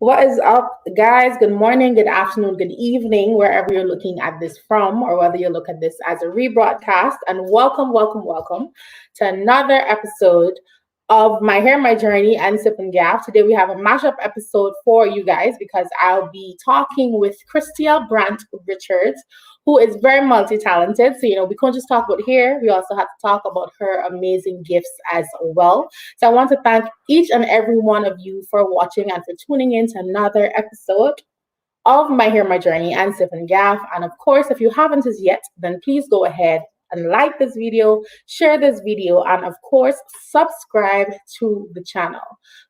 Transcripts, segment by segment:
What is up, guys? Good morning, good afternoon, good evening, wherever you're looking at this from, or whether you look at this as a rebroadcast. And welcome to another episode of My Hair, My Journey, and Sip and Gyaff. Today we have a mashup episode for you guys because I'll be talking with Christael Brandt-Richards, who is very multi-talented. So, we can't just talk about hair. We also have to talk about her amazing gifts as well. So I want to thank each and every one of you for watching and for tuning in to another episode of My Hair, My Journey, and Sip and Gyaff. And of course, if you haven't as yet, then please go ahead and like this video, share this video, and of course, subscribe to the channel.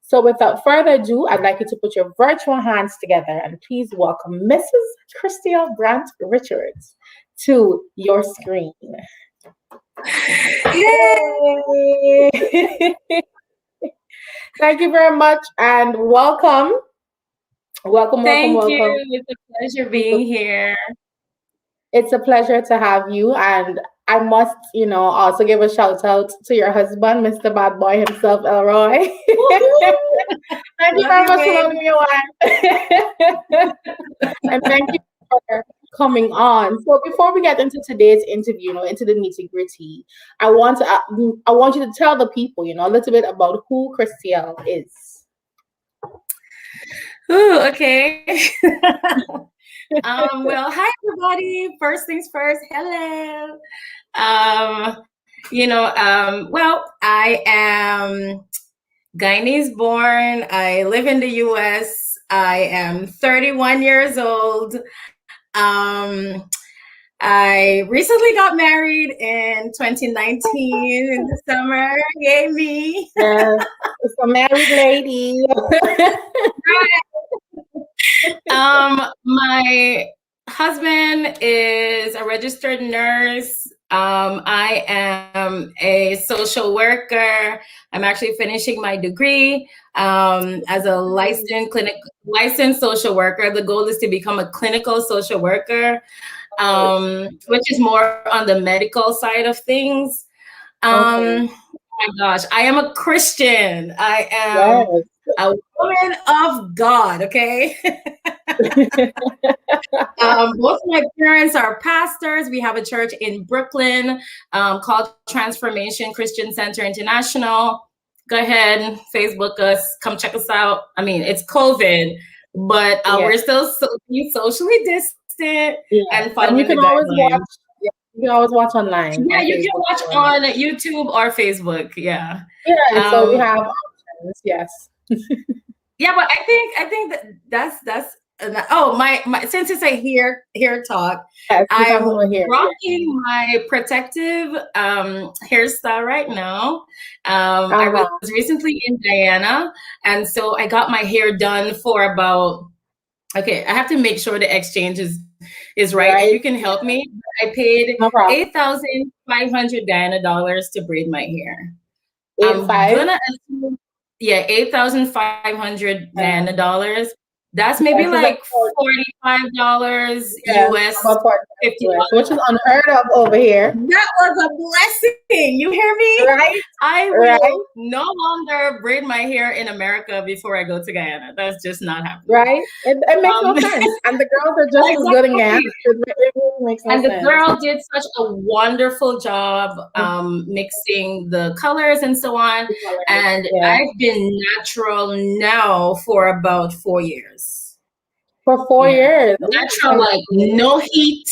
So without further ado, I'd like you to put your virtual hands together and please welcome Mrs. Christael Brandt-Richards to your screen. Yay! Thank you very much and welcome. Thank you. It's a pleasure being here. It's a pleasure to have you, and I must, also give a shout out to your husband, Mr. Bad Boy himself, Elroy. Thank you very much for loving your wife. And thank you for coming on. So before we get into today's interview, into the nitty gritty, I want you to tell the people, a little bit about who Christael is. Ooh, okay. Well, hi everybody. First things first, hello. Well, I am Guyanese born. I live in the US. I am 31 years old. I recently got married in 2019 in the summer. Yay me. Yes, it's a married lady. My husband is a registered nurse. I am a social worker. I'm actually finishing my degree as a licensed social worker. The goal is to become a clinical social worker, which is more on the medical side of things. Oh my gosh, I am a Christian. I am a woman of God, okay? Both my parents are pastors. We have a church in Brooklyn called Transformation Christian Center International. Go ahead, Facebook us, come check us out. I mean, it's COVID, but we're still socially distant and following the guidelines. You can always watch online. Yeah, you can watch on YouTube or Facebook. Yeah. Yeah, so we have options. Yes. Yeah, but I think that's my since it's a hair talk, I'm rocking my protective hairstyle right now. I was recently in Guyana, and so I got my hair done for about. Okay, I have to make sure the exchange is right. And you can help me. I paid $8,500 Guyana dollars to braid my hair. I'm gonna assume, $8,500 Guyana dollars. That's maybe like $45 US, $50, which is unheard of over here. That was a blessing. You hear me? Right. I will no longer braid my hair in America before I go to Guyana. That's just not happening. Right. It makes no sense. And the girls are just as good in Guyana. It really makes no sense. The girl did such a wonderful job mixing the colors and so on. And I've been natural now for about 4 years. For 4 years. Natural, like no heat,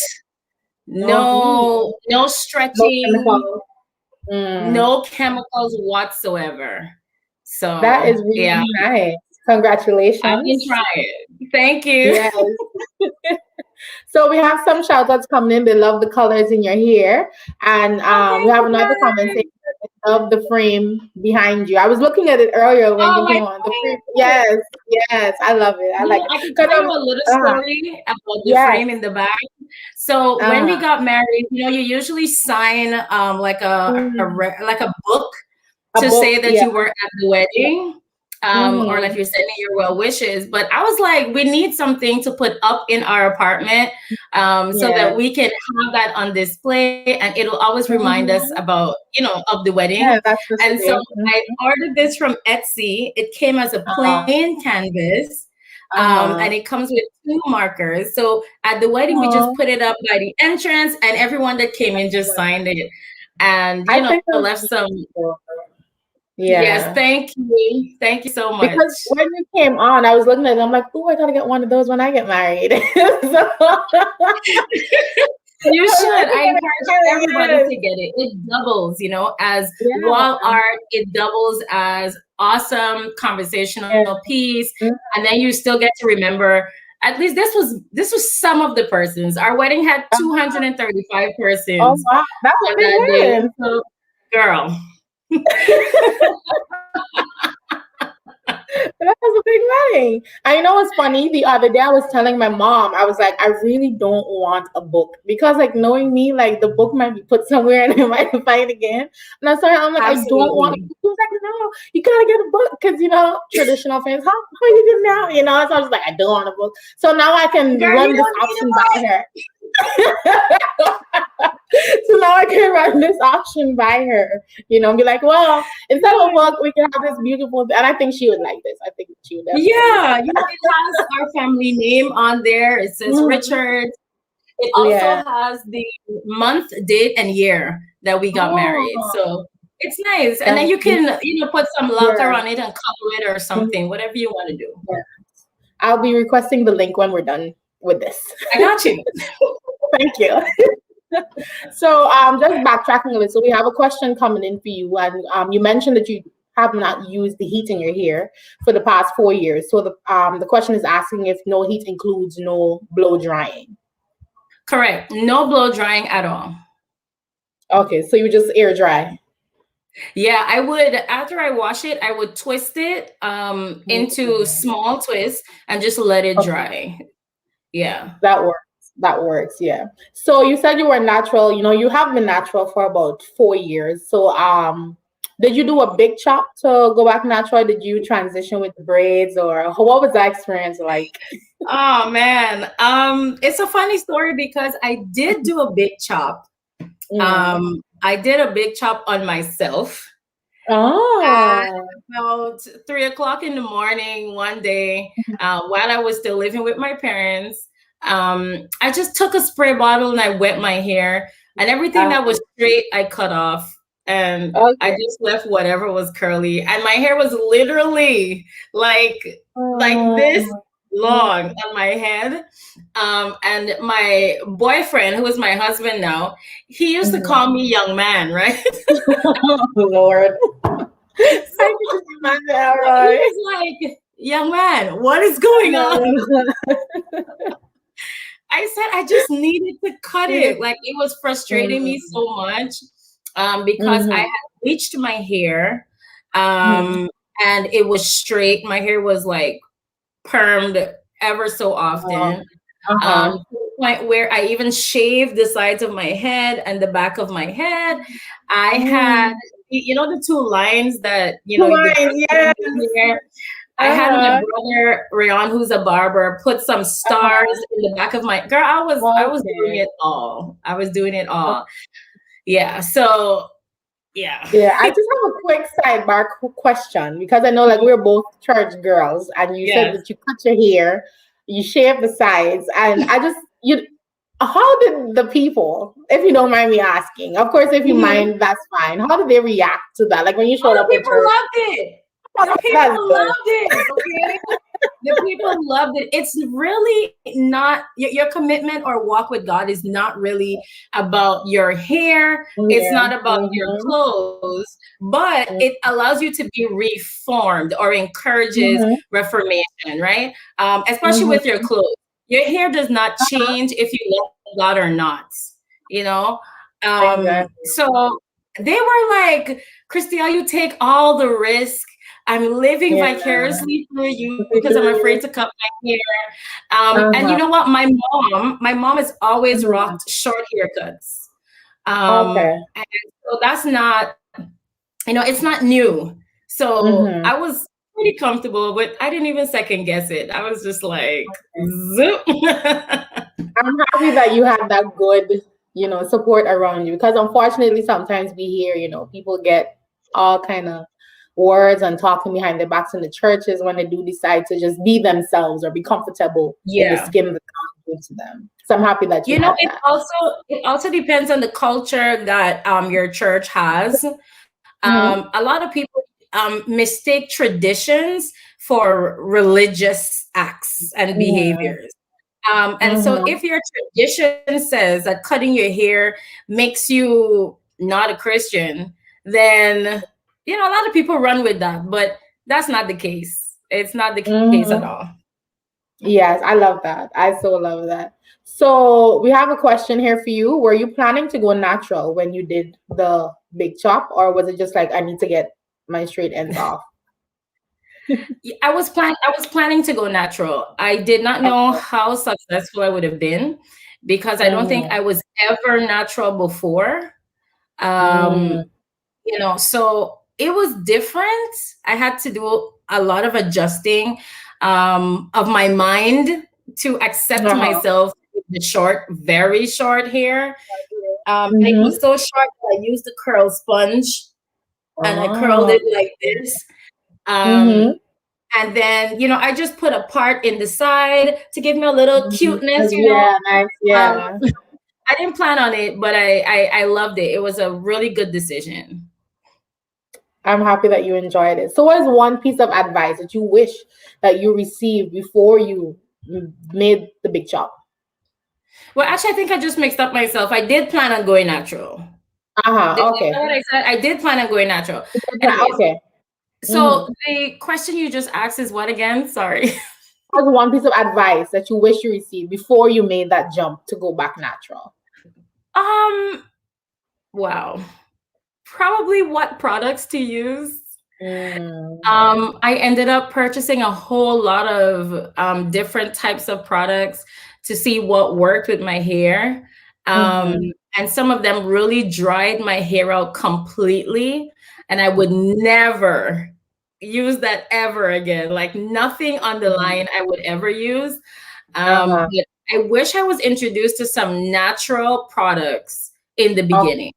no stretching, no chemicals whatsoever. So that is really nice. Congratulations. I've been trying. Thank you. Yes. So we have some shout outs coming in. They love the colors in your hair. And we have another comment saying they love the frame behind you. I was looking at it earlier when you came on. The frame. Yes, I love it. I like it. I can tell you a little story about the frame in the back. So when we got married, you usually sign like a book to say that you were at the wedding. Or like you're sending your well wishes. But I was like, we need something to put up in our apartment so that we can have that on display, and it'll always remind us about, of the wedding. Yeah, that's and so I ordered this from Etsy. It came as a plain canvas. And it comes with 2 markers. So at the wedding, we just put it up by the entrance, and everyone that came in just signed it. And left some. Yeah. Yes, thank you so much. Because when you came on, I was looking at it, I'm like, oh, I gotta get one of those when I get married. You should. I encourage everybody to get it. It doubles, as wall art. It doubles as awesome conversational piece, and then you still get to remember. At least this was some of the persons. Our wedding had 235 persons. Oh wow, that was a big wedding. So, girl. That was a big wedding. I know it's funny. The other day I was telling my mom, I was like, I really don't want a book because, like, knowing me, like the book might be put somewhere and I might find again. And I'm like, absolutely. I don't want. She was like, no, you gotta get a book because traditional fans. How are you doing now? So I was like, I don't want a book. So now I can run this option by her. So now I can run this auction by her, be like, well, instead of a book, we can have this beautiful, and I think she would like this. I think she would definitely. Yeah, it has our family name on there. It says Richards. It also has the month, date, and year that we got married. So it's nice. And then you can, put some lacquer on it and cover it or something, whatever you want to do. Yeah. I'll be requesting the link when we're done with this. I got you. Thank you. So just backtracking a bit. So we have a question coming in for you. And you mentioned that you have not used the heat in your hair for the past 4 years. So the question is asking if no heat includes no blow drying. Correct. No blow drying at all. Okay. So you just air dry. Yeah, I would, after I wash it, I would twist it into small twists and just let it dry. Yeah. That works. Yeah. So you said you were natural, you have been natural for about 4 years. So did you do a big chop to go back natural? Did you transition with the braids, or what was that experience like? Oh man. It's a funny story because I did do a big chop. I did a big chop on myself. At about 3:00 in the morning one day, while I was still living with my parents. I just took a spray bottle and I wet my hair, and everything that was straight I cut off, and I just left whatever was curly, and my hair was literally like this long on my head. And my boyfriend, who is my husband now, he used to call me young man, right? Oh, Lord. So, he was like, young man, what is going on? I said I just needed to cut it. Like, it was frustrating me so much because I had bleached my hair and it was straight. My hair was like permed ever so often. To the point where I even shaved the sides of my head and the back of my head. I had, the 2 lines that, I had my brother Rayon, who's a barber, put some stars in the back of my girl. I was doing it all. Yeah. So yeah. Yeah. I just have a quick sidebar question because I know we're both church girls, and you said that you cut your hair, you shave the sides, and how did the people, if you don't mind me asking, of course, if you mind, that's fine. How did they react to that? Like when you showed up in church? People loved it. The people loved it. Okay? The people loved it. It's really not your commitment or walk with God is not really about your hair. It's not about your clothes, but it allows you to be reformed or encourages reformation, right? Especially with your clothes. Your hair does not change if you love God or not, So they were like, Christael, you take all the risk. I'm living vicariously through you because I'm afraid to cut my hair. And you know what? My mom has always rocked short haircuts. And so that's not, it's not new. So I was pretty comfortable, but I didn't even second guess it. I was just like, zoop. I'm happy that you have that good, support around you, because unfortunately sometimes we hear, people get all kind of words and talking behind their backs in the churches when they do decide to just be themselves or be comfortable in the skin that God gives to them. So I'm happy that you know it also depends on the culture that your church has. A lot of people mistake traditions for religious acts and behaviors. And so if your tradition says that cutting your hair makes you not a Christian, then, a lot of people run with that, but that's not the case. It's not the case at all. Yes, I love that. I so love that. So we have a question here for you. Were you planning to go natural when you did the big chop, or was it just like, I need to get my straight ends off? I was planning to go natural. I did not know how successful I would have been because I don't think I was ever natural before. So it was different. I had to do a lot of adjusting of my mind to accept myself with the short, very short hair. It was so short that I used the curl sponge and I curled it like this. And then, I just put a part in the side to give me a little cuteness, Nice. Yeah. I didn't plan on it, but I loved it. It was a really good decision. I'm happy that you enjoyed it. So what is one piece of advice that you wish that you received before you made the big chop? Well, actually, I think I just mixed up myself. I did plan on going natural. Okay. You know what I said? I did plan on going natural. Anyways, okay. So the question you just asked is what again? Sorry. What's one piece of advice that you wish you received before you made that jump to go back natural? Wow. Probably what products to use. I ended up purchasing a whole lot of different types of products to see what worked with my hair. And some of them really dried my hair out completely. And I would never use that ever again. Like nothing on the line I would ever use. But I wish I was introduced to some natural products in the beginning.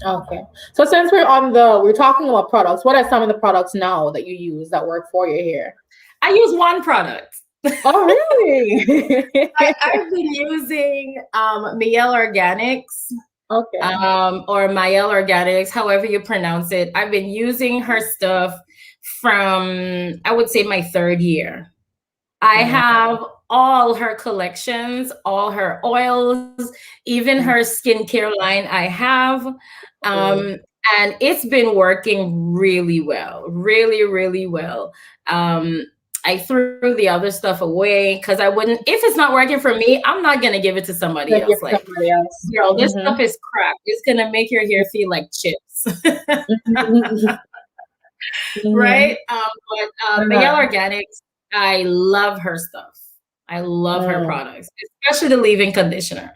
Okay. So since we're talking about products, what are some of the products now that you use that work for your hair? I use one product. Oh, really? I've been using Miel Organics. Okay. Or Miel Organics, however you pronounce it. I've been using her stuff from, I would say, my third year. I have all her collections, all her oils, even her skincare line I have. And it's been working really well, really, really well. I threw the other stuff away because I wouldn't, if it's not working for me, I'm not going to give it to somebody else. Like, girl, this stuff is crap. It's going to make your hair feel like chips. Right? But Miel Organics, I love her stuff. I love her products, especially the leave-in conditioner.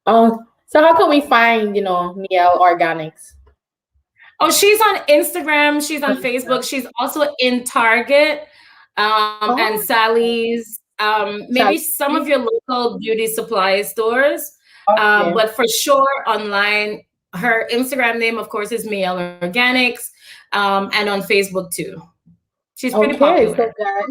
Oh, so how can we find, Miel Organics? Oh, she's on Instagram. She's on Facebook. She's also in Target and Sally's. Maybe some of your local beauty supply stores. But for sure, online, her Instagram name, of course, is Miel Organics, and on Facebook too. She's pretty popular. So guys,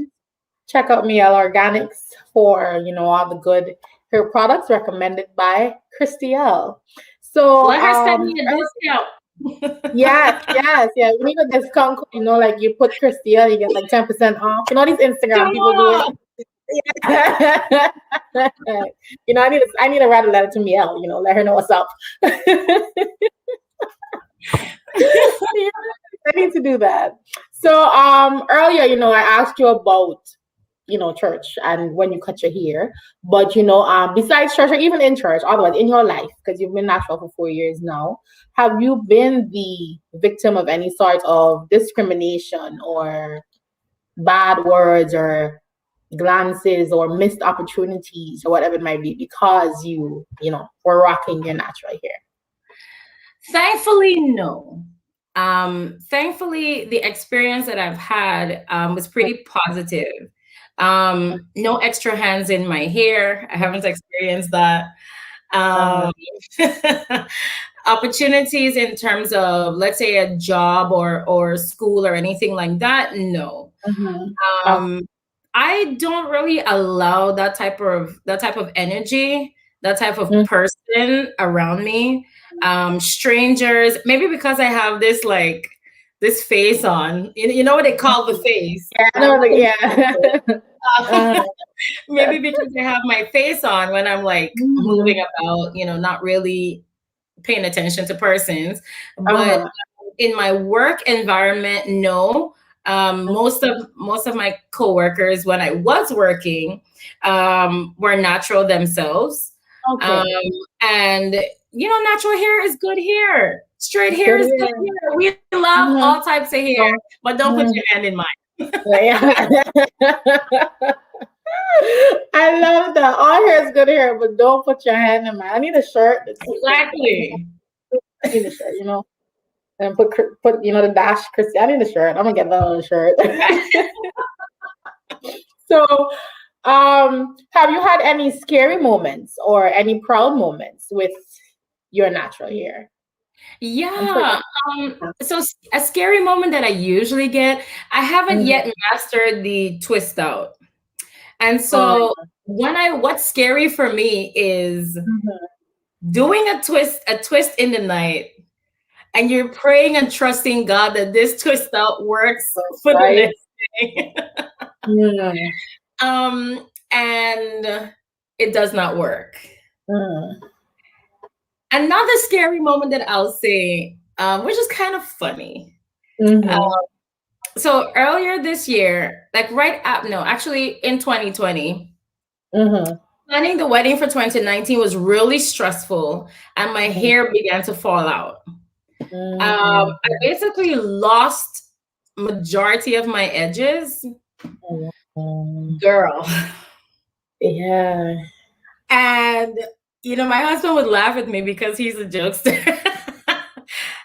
check out Miel Organics for all the good hair products recommended by Christael. So let her send me a discount. Yes. We need a discount code, like you put Christael, you get like 10% off. These Instagram people do it. I need to write a letter to Miel, let her know what's up. I need to do that. So earlier, I asked you about church and when you cut your hair, but besides church or even in church, otherwise in your life, because you've been natural for 4 years now, have you been the victim of any sort of discrimination or bad words or glances or missed opportunities or whatever it might be because you were rocking your natural hair? Thankfully, no. Thankfully, the experience that I've had was pretty positive. No extra hands in my hair. I haven't experienced that. Opportunities in terms of, let's say, a job or school or anything like that, no. I don't really allow that type of energy, that type of person around me. Strangers, maybe because I have this face on. You know what they call the face? Maybe because I have my face on when I'm like moving about, not really paying attention to persons. But in my work environment, no. Most of my coworkers, when I was working, were natural themselves. And natural hair is good hair. Straight hair is good hair. We love all types of hair, but don't put your hand in mine. I love that. All hair is good hair, but don't put your hand in mine. I need a shirt. Exactly. I need a shirt, and put the dash Christy. I need a shirt. I'm gonna get that on a shirt. So, have you had any scary moments or any proud moments with your natural hair? Yeah. So a scary moment that I usually get, I haven't yet mastered the twist out. And so what's scary for me is doing a twist in the night, and you're praying and trusting God that this twist out works for the next day. And it does not work. Another scary moment that I'll say, which is kind of funny. So earlier this year, actually in 2020, planning the wedding for 2019 was really stressful, and my hair began to fall out. I basically lost majority of my edges. Girl. Yeah. And my husband would laugh at me because he's a jokester.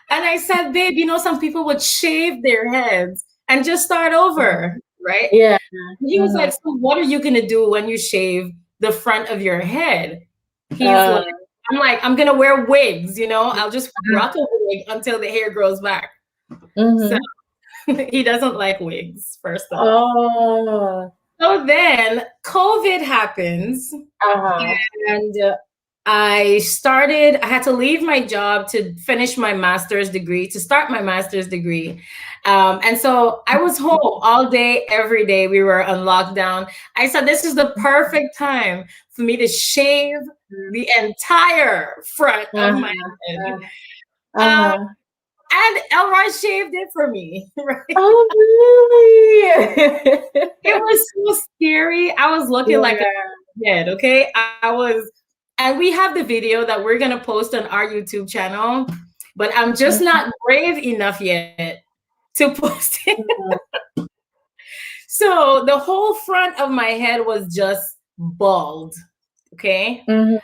And I said, babe, some people would shave their heads and just start over, right? Yeah. He was like, so what are you going to do when you shave the front of your head? I'm like, I'm going to wear wigs, I'll just rock a wig until the hair grows back. So he doesn't like wigs, first of all. So then COVID happens, and I had to leave my job to finish my master's degree, to start my master's degree. And so I was home all day, every day. We were on lockdown. I said, this is the perfect time for me to shave the entire front of my head. And Elroy shaved it for me. Right? Oh, really? It was so scary. I was looking like a kid, okay? And we have the video that we're going to post on our YouTube channel, but I'm just not brave enough yet to post it. So the whole front of my head was just bald, okay? And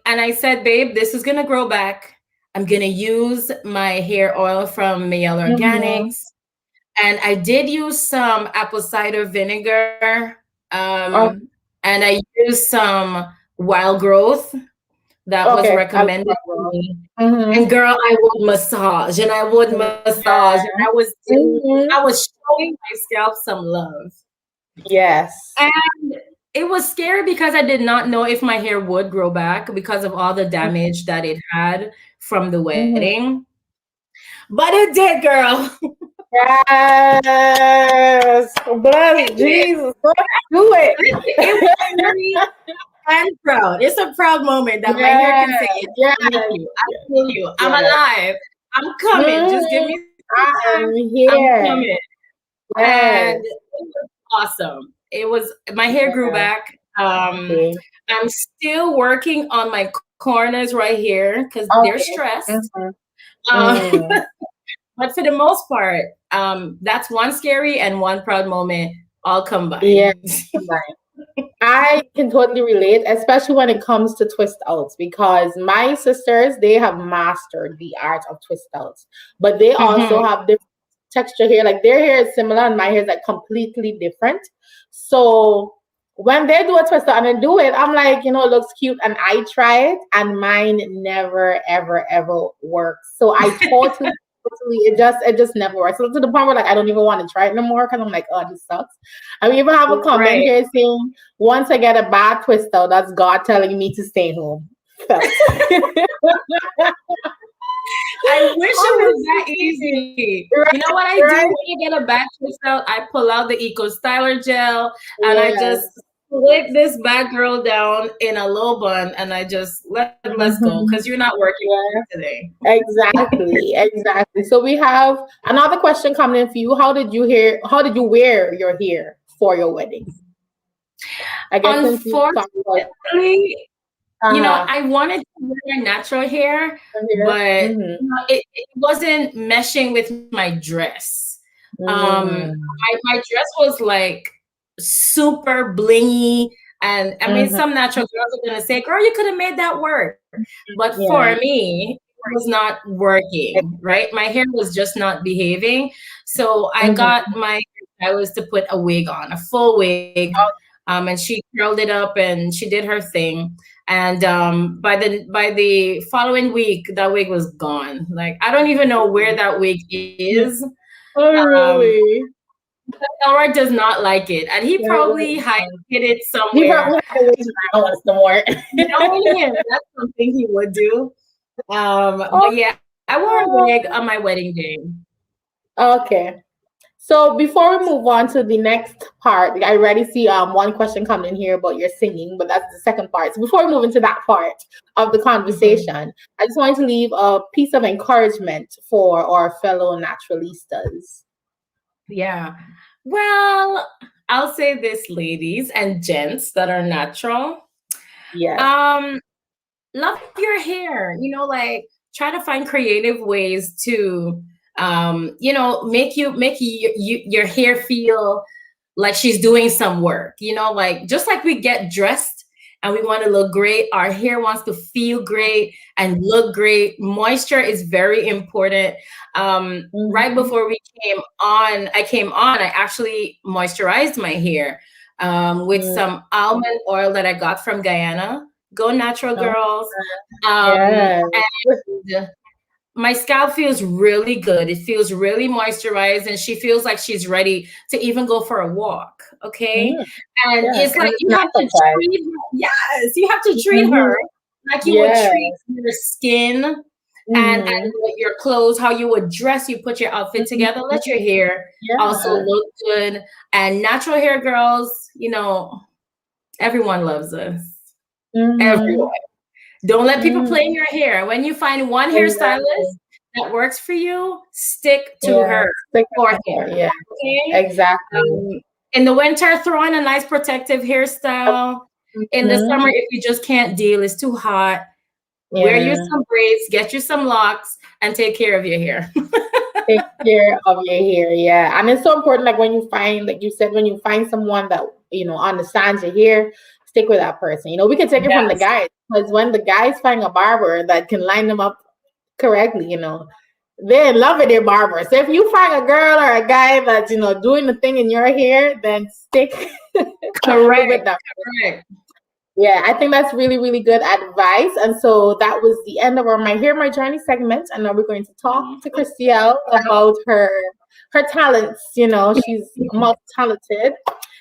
I said, babe, this is going to grow back. I'm going to use my hair oil from Mayel Organics. And I did use some apple cider vinegar. And I used some Wild Growth that was recommended to me. And girl, I would massage and I would massage. And I was showing my scalp some love. Yes. And it was scary because I did not know if my hair would grow back because of all the damage that it had from the wedding. But it did, girl. Yes. Bless Jesus. Do it. It was very and proud. It's a proud moment that my hair can say, I feel you. I'm alive. I'm coming. Just give me I'm here. I'm coming. And it was awesome. My hair grew back. I'm still working on my corners right here because they're stressed. But for the most part, that's one scary and one proud moment all combined. Yeah, I can totally relate, especially when it comes to twist outs, because my sisters, they have mastered the art of twist outs, but they also have different texture hair. Like their hair is similar and my hair is like completely different. So when they do a twist out and they do it, I'm like, it looks cute, and I try it, and mine never, ever, ever works. So I totally, it just never works. So to the point where like I don't even want to try it no more because I'm like, oh, this sucks. I even have a comment here saying, once I get a bad twist out, that's God telling me to stay home. So. I wish it was that easy. Right, you know what I do when you get a bad twist out? I pull out the Eco Styler gel and I just slick this bad girl down in a low bun, and I just let's go, because you're not working today. Exactly. So we have another question coming in for you. How did you wear your hair for your wedding? I guess unfortunately, I wanted to wear natural hair, but it wasn't meshing with my dress. My dress was like super blingy, and I mean, some natural girls are gonna say, "Girl, you could have made that work," but for me, it was not working. Right, my hair was just not behaving, so I got my stylist to put a wig on, a full wig, and she curled it up and she did her thing. And by the following week, that wig was gone. Like, I don't even know where that wig is. Oh, really? Elroy does not like it, and he probably hid it somewhere. He probably had to wait some more. Knowing him, that's something he would do. But yeah, I wore a wig on my wedding day. Okay. So before we move on to the next part, I already see one question coming in here about your singing, but that's the second part. So before we move into that part of the conversation, I just wanted to leave a piece of encouragement for our fellow naturalistas. Yeah. Well, I'll say this, ladies and gents that are natural. Yeah. Love your hair. Like, try to find creative ways to make your hair feel like she's doing some work, like, just like we get dressed and we want to look great, our hair wants to feel great and look great. Moisture is very important. Right before I came on, I actually moisturized my hair with some almond oil that I got from Guyana. Go natural, girls. And my scalp feels really good. It feels really moisturized, and she feels like she's ready to even go for a walk. Okay. And it's like you have to treat her. Yes, you have to treat her like you would treat your skin and your clothes, how you would dress. You put your outfit together. Let your hair also look good. And natural hair, girls, everyone loves us. Everyone. Don't let people play in your hair. When you find one hairstylist that works for you, stick to her. Stick for hair. Yeah. Okay? Exactly. In the winter, throw in a nice protective hairstyle. In the summer, if you just can't deal, it's too hot, wear you some braids, get you some locks, and take care of your hair. Take care of your hair, yeah. And it's so important, like when you find, like you said, when you find someone that, understands your hair, stick with that person. We can take it from the guys, because when the guys find a barber that can line them up correctly, they're in love with their barber. So if you find a girl or a guy that's, doing the thing in your hair, then stick correct with that. Correct. Yeah, I think that's really, really good advice. And so that was the end of our My Hair, My Journey segment. And now we're going to talk to Christael about her talents. She's multi-talented.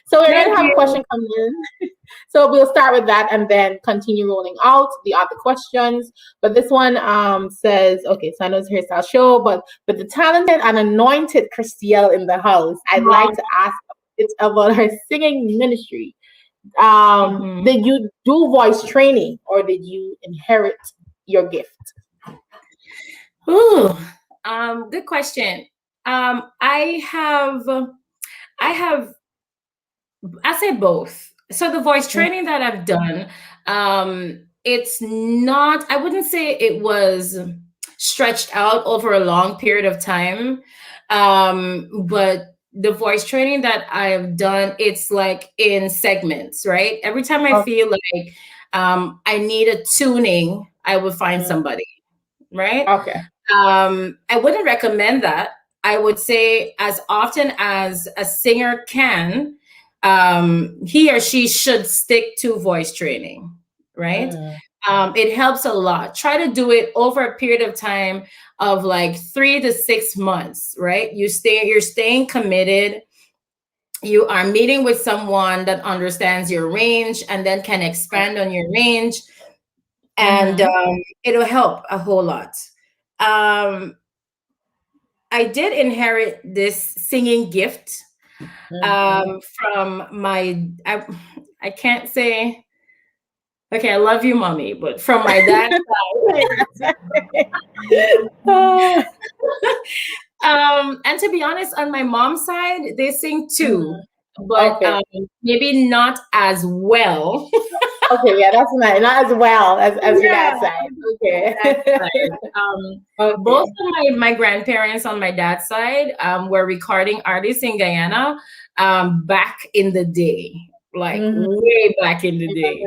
So we're going to have a question come in. So we'll start with that and then continue rolling out the other questions. But this one says, okay, so I know it's a hairstyle show, but with the talented and anointed Christael in the house, I'd like to ask about her singing ministry. Did you do voice training, or did you inherit your gift? Ooh, good question. I say both. So the voice training that I've done, it's not, I wouldn't say it was stretched out over a long period of time. But the voice training that I've done, it's like in segments, right? Every time I feel like I need a tuning, I would find somebody, right? Okay. I wouldn't recommend that. I would say as often as a singer can, he or she should stick to voice training, right? It helps a lot. Try to do it over a period of time of like 3 to 6 months, right? You're staying committed. You are meeting with someone that understands your range and then can expand on your range, and it'll help a whole lot. I did inherit this singing gift from my, I can't say, okay, I love you, mommy, but from my dad's side. And to be honest, on my mom's side, they sing too, but maybe not as well. Okay, yeah, that's nice. Not as well as your dad's side. Okay. Both of my grandparents on my dad's side were recording artists in Guyana back in the day, like way back in the day.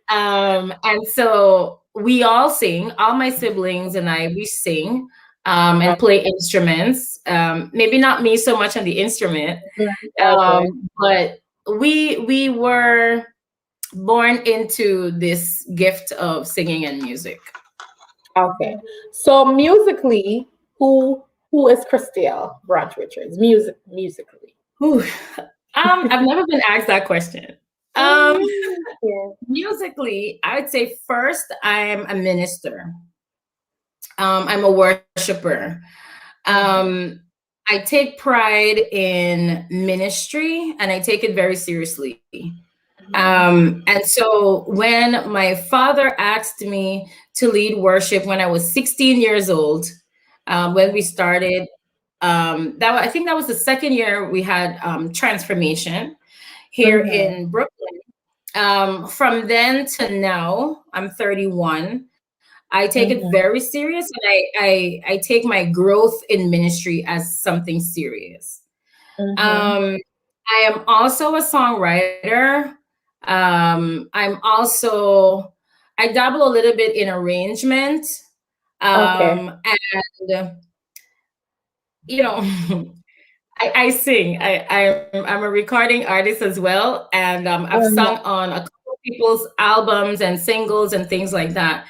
And so we all sing, all my siblings and I, we sing and play instruments. Maybe not me so much on the instrument, but we were born into this gift of singing and music. Okay. So musically, who is Christael Brandt-Richards? Musically. I've never been asked that question. Musically, I would say first, I'm a minister. I'm a worshiper. I take pride in ministry and I take it very seriously. And so when my father asked me to lead worship when I was 16 years old, when we started, I think that was the second year we had Transformation here in Brooklyn. From then to now, I'm 31. I take it very serious, and I take my growth in ministry as something serious. I am also a songwriter. I dabble a little bit in arrangement. And you know, I sing. I'm a recording artist as well, and I've sung on a couple of people's albums and singles and things like that.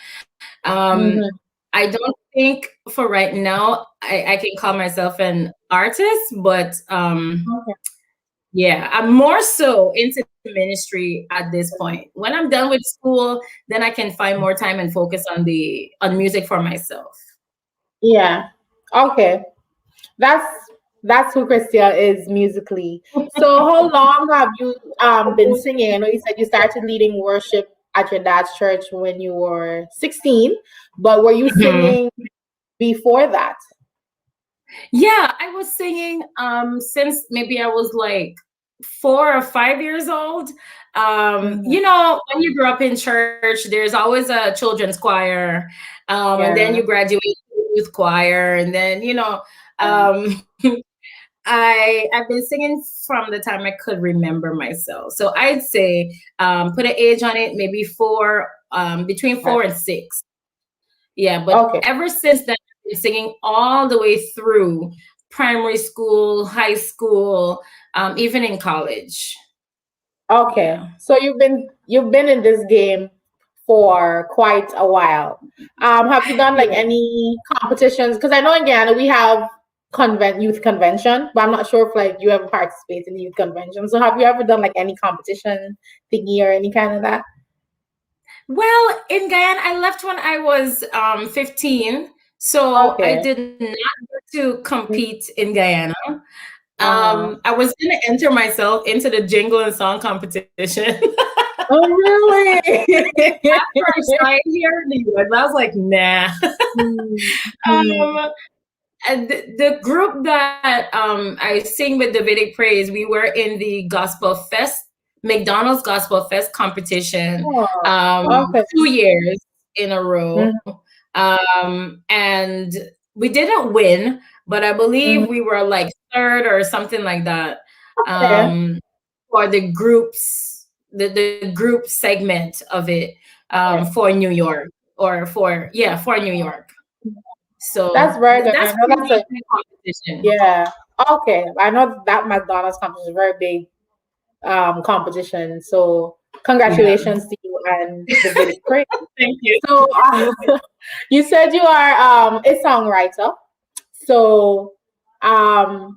I don't think for right now I can call myself an artist, but yeah, I'm more so into ministry at this point. When I'm done with school, then I can find more time and focus on music for myself. Yeah. Okay. That's who Christael is musically. So how long have you been singing? I know you said you started leading worship at your dad's church when you were 16, but were you singing before that? Yeah, I was singing since maybe I was like 4 or 5 years old. You know, when you grew up in church, there's always a children's choir, and then you graduate to youth choir, and then I've been singing from the time I could remember myself. So I'd say put an age on it, maybe between 4 and 6. Yeah, but ever since then, I've been singing all the way through primary school, high school, even in college. Okay, yeah. So you've been in this game for quite a while. Have you done like any competitions? Because I know in Guyana we have youth convention, but I'm not sure if like you ever participate in the youth convention. So have you ever done like any competition thingy or any kind of that? Well, in Guyana, I left when I was 15, so I did not get to compete in Guyana. I was going to enter myself into the jingle and song competition. Oh, really? At first, right here in the US, I was like, nah. And the group that I sing with Davidic Praise, we were in the Gospel Fest, McDonald's Gospel Fest competition 2 years in a row. And we didn't win, but I believe we were like 3rd or something like that for the groups, the group segment of it for New York for New York. So that's very good. That's I know that's a competition. Yeah. Okay. I know that McDonald's competition is very big competition. So congratulations to you and the video. Great. Thank you. So you said you are a songwriter. So I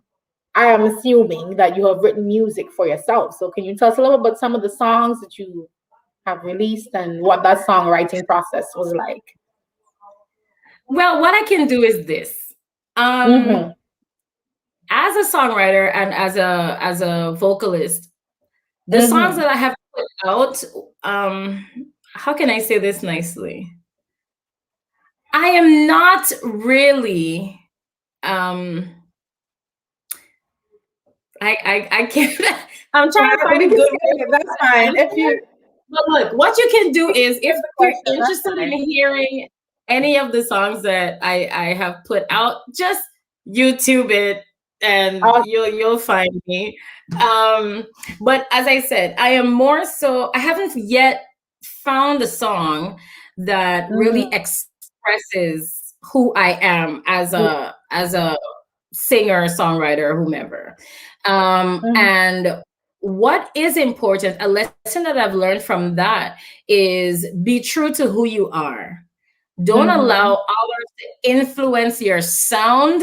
am assuming that you have written music for yourself. So can you tell us a little about some of the songs that you have released and what that songwriting process was like? Well, what I can do is this. As a songwriter and as a vocalist, the songs that I have put out, how can I say this nicely? I am not really I can't. I'm trying to find a good way. That's fine. If you, but look, what you can do is if you're interested in hearing any of the songs that I have put out, just YouTube it and you'll find me. But as I said, I am more so. I haven't yet found a song that really expresses who I am as a singer, songwriter, whomever. And what is important, a lesson that I've learned from that is be true to who you are. Don't allow others to influence your sound,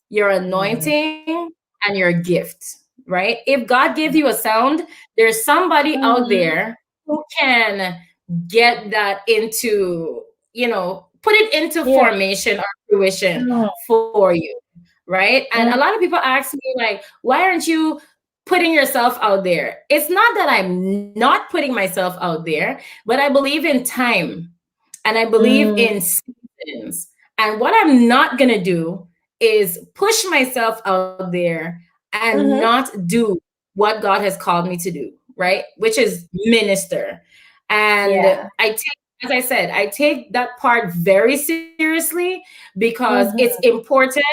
your anointing, and your gift, right? If God gave you a sound, there's somebody out there who can get that into, put it into formation or fruition for you. Right. And a lot of people ask me, like, why aren't you putting yourself out there? It's not that I'm not putting myself out there, but I believe in time and I believe in seasons. And what I'm not going to do is push myself out there and not do what God has called me to do. Right. Which is minister. And as I said, I take that part very seriously because it's important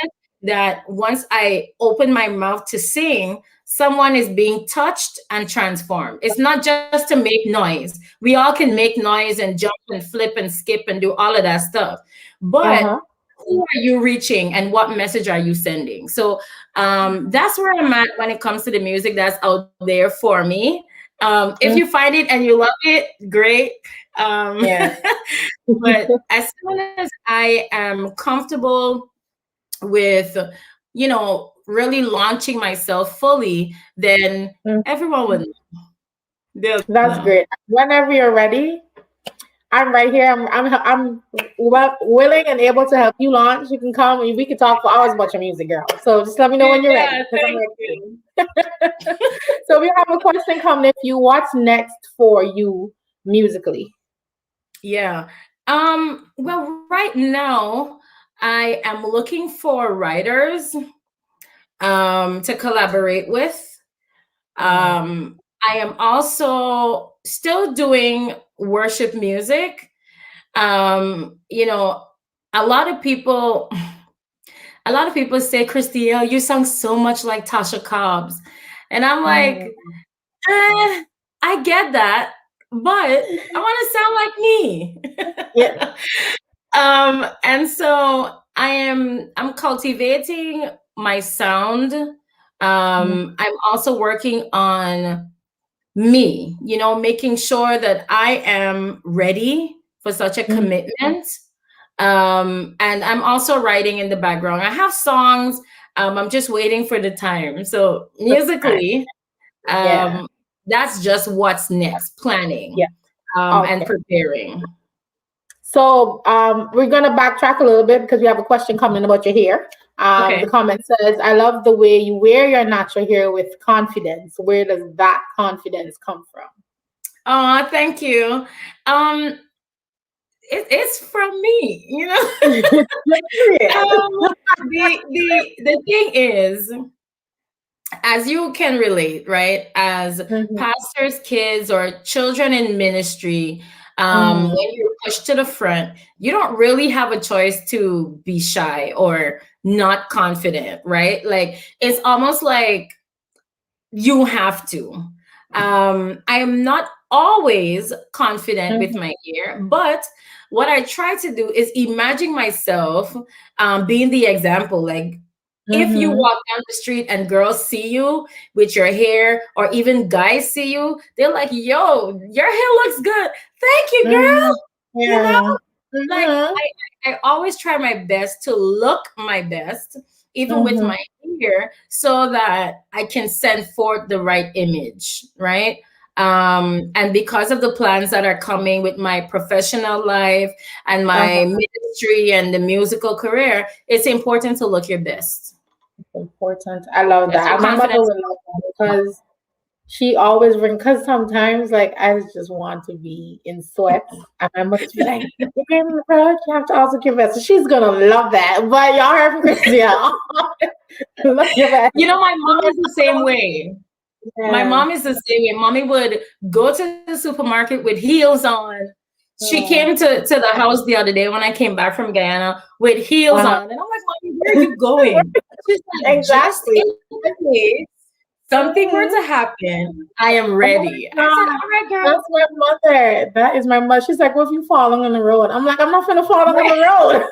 that once I open my mouth to sing, someone is being touched and transformed. It's not just to make noise. We all can make noise and jump and flip and skip and do all of that stuff. But who are you reaching and what message are you sending? So that's where I'm at when it comes to the music that's out there for me. If you find it and you love it, great. But as soon as I am comfortable with, really launching myself fully, then everyone would know. That's great. Whenever you're ready, I'm right here. I'm willing and able to help you launch. You can come and we can talk for hours about your music, girl. So just let me know when you're ready. Thank you. So we have a question coming to you. What's next for you musically? Yeah. Well, right now I am looking for writers to collaborate with. I am also still doing worship music. A lot of people say, Christael, you sound so much like Tasha Cobbs. And I'm like, I get that, but I want to sound like me. And so I'm cultivating my sound. I'm also working on me, making sure that I am ready for such a commitment. And I'm also writing in the background. I have songs. I'm just waiting for the time. So musically, that's just what's next, planning and preparing. So we're going to backtrack a little bit because we have a question coming about your hair. The comment says, I love the way you wear your natural hair with confidence. Where does that confidence come from? Oh, thank you. It's from me, the thing is, as you can relate, right? As pastors' kids or children in ministry, when you're pushed to the front, you don't really have a choice to be shy or not confident, right? Like it's almost like you have to. I am not always confident with my hair, but what I try to do is imagine myself being the example. Like If you walk down the street and girls see you with your hair, or even guys see you, they're like, yo, your hair looks good. Thank you, girl. You know, like I always try my best to look my best, even with my hair, so that I can send forth the right image, right? And because of the plans that are coming with my professional life and my ministry and the musical career, it's important to look your best. It's important. I love that. My mother would love that because she always brings, because sometimes like I just want to be in sweats and my mother's be like, you have to also give us. So she's gonna love that. But y'all heard from Christael. Look your best. You know, my mom is the same way. Yeah. My mom is the same way. Mommy would go to the supermarket with heels on. She came to the house the other day when I came back from Guyana with heels on. And I'm like, Mommy, where are you going? She's like, exactly. Just in case something were to happen, I am ready. I said, all right, girl. That's my mother. That is my mother. She's like, what if you falling on the road? I'm like, I'm not gonna fall on the road.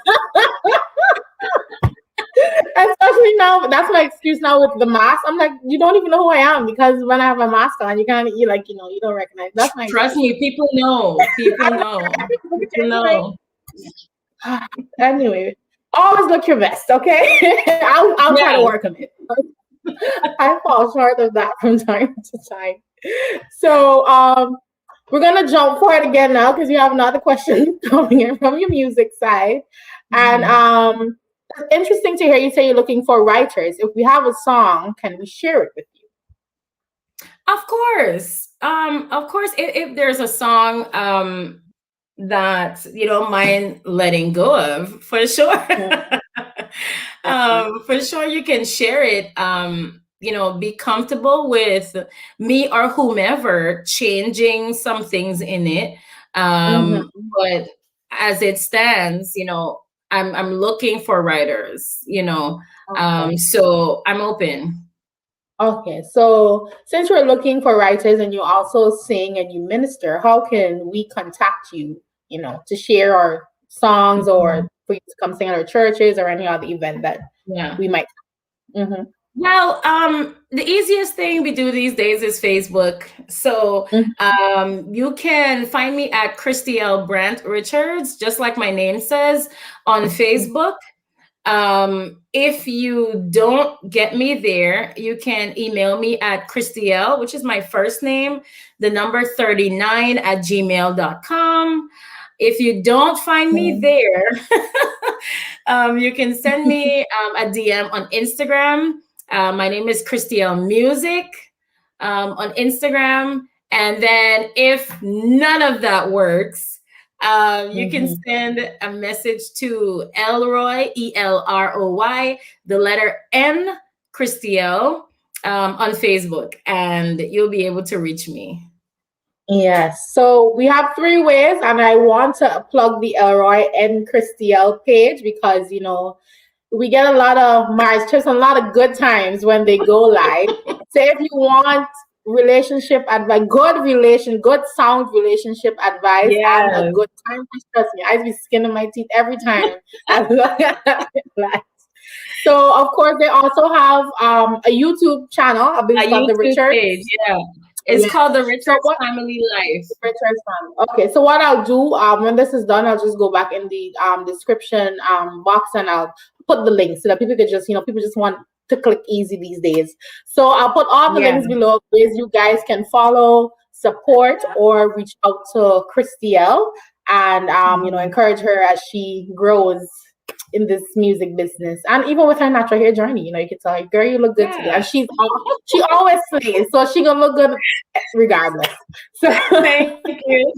Especially now, that's my excuse now with the mask. I'm like, you don't even know who I am, because when I have a mask on, you kind of, you like, you know, you don't recognize. That's my trust me, people know. People know. People know. Anyway, always look your best, okay? I'll try to work on it. I fall short of that from time to time. So we're gonna jump for it again now, because you have another question coming in from your music side. And it's interesting to hear you say you're looking for writers. If we have a song, can we share it with you? Of course. If there's a song that you don't mind letting go of, for sure. For sure you can share it. You know, be comfortable with me or whomever changing some things in it. But as it stands, you know, I'm looking for writers, you know. So I'm open. Okay, so since you're looking for writers and you also sing and you minister, how can we contact you, you know, to share our songs or for you to come sing at our churches or any other event that we might? Well, the easiest thing we do these days is Facebook. So you can find me at Christael Brandt-Richards, just like my name says, on Facebook. If you don't get me there, you can email me at Christael, which is my first name, the number 39 at gmail.com. If you don't find me there, you can send me a DM on Instagram. My name is Christael Music on Instagram. And then if none of that works, you can send a message to Elroy, ELROY, the letter N, Christael, on Facebook, and you'll be able to reach me. Yes. So we have 3 ways, and I want to plug the Elroy and Christael page because, you know, we get a lot of just a lot of good times when they go live. So if you want relationship advice, good sound relationship advice, and a good time, trust me, I be skinning my teeth every time I look at that. So of course they also have a YouTube channel, I believe called the Richards page. It's called the Richards Family Life. Richards Family. Okay, so what I'll do when this is done, I'll just go back in the description box and I'll put the links so that people could just, you know, people just want to click easy these days. So I'll put all the links below, ways you guys can follow, support, or reach out to Christael and you know, encourage her as she grows in this music business. And even with her natural hair journey, you know, you can tell her, girl, you look good today. And she always slays, so she gonna look good regardless. So thank you.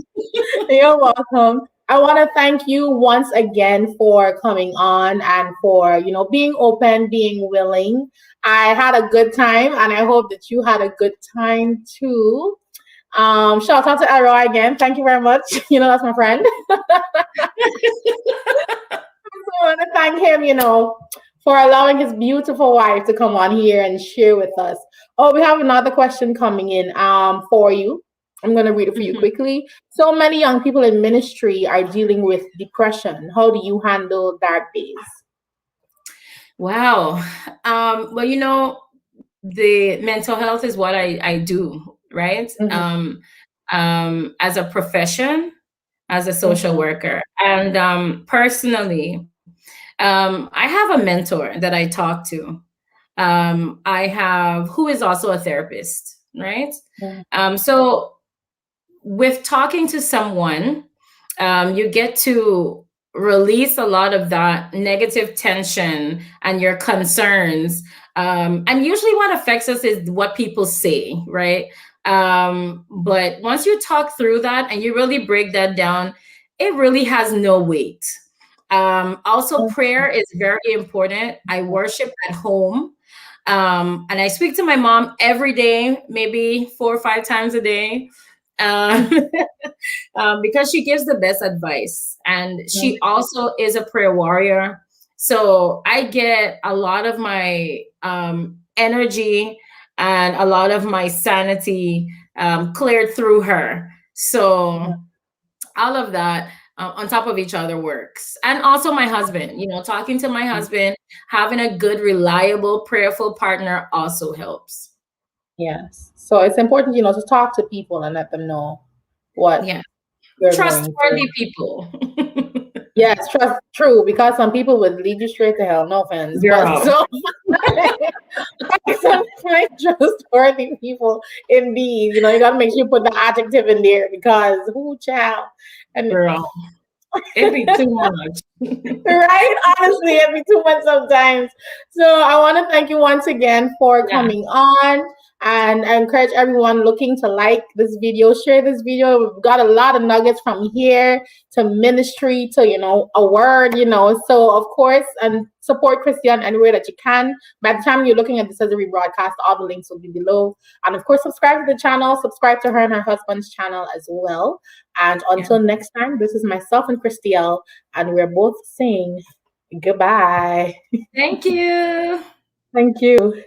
You're welcome. I want to thank you once again for coming on and for, you know, being open, being willing. I had a good time and I hope that you had a good time too. Shout out to Elroy again. Thank you very much. You know, that's my friend. I want to thank him, you know, for allowing his beautiful wife to come on here and share with us. Oh, we have another question coming in for you. I'm going to read it for you quickly. So many young people in ministry are dealing with depression. How do you handle dark days? Wow. Well, you know, the mental health is what I do, right? As a profession, as a social worker. And personally, I have a mentor that I talk to. I have, who is also a therapist, right? So with talking to someone, you get to release a lot of that negative tension and your concerns. And usually what affects us is what people say, right? But once you talk through that and you really break that down, it really has no weight. Also, prayer is very important. I worship at home. And I speak to my mom every day, maybe 4 or 5 times a day. Um, because she gives the best advice, and she also is a prayer warrior. So I get a lot of my energy and a lot of my sanity cleared through her. So all of that on top of each other works. And also my husband, you know, talking to my husband, having a good, reliable, prayerful partner also helps. Yes. So it's important, you know, to talk to people and let them know what trustworthy people. Yes, true, because some people would lead you straight to hell. No offense, but some trustworthy people, indeed. You know, you gotta make sure you put the adjective in there, because who child and girl, it'd be too much. Right? Honestly, it'd be too much sometimes. So I want to thank you once again for coming on. And I encourage everyone looking to like this video, share this video. We've got a lot of nuggets from here to ministry to, you know, a word, you know. So, of course, and support Christael anywhere that you can. By the time you're looking at this as a rebroadcast, all the links will be below. And, of course, subscribe to the channel. Subscribe to her and her husband's channel as well. And until next time, this is myself and Christael, and we're both saying goodbye. Thank you. Thank you.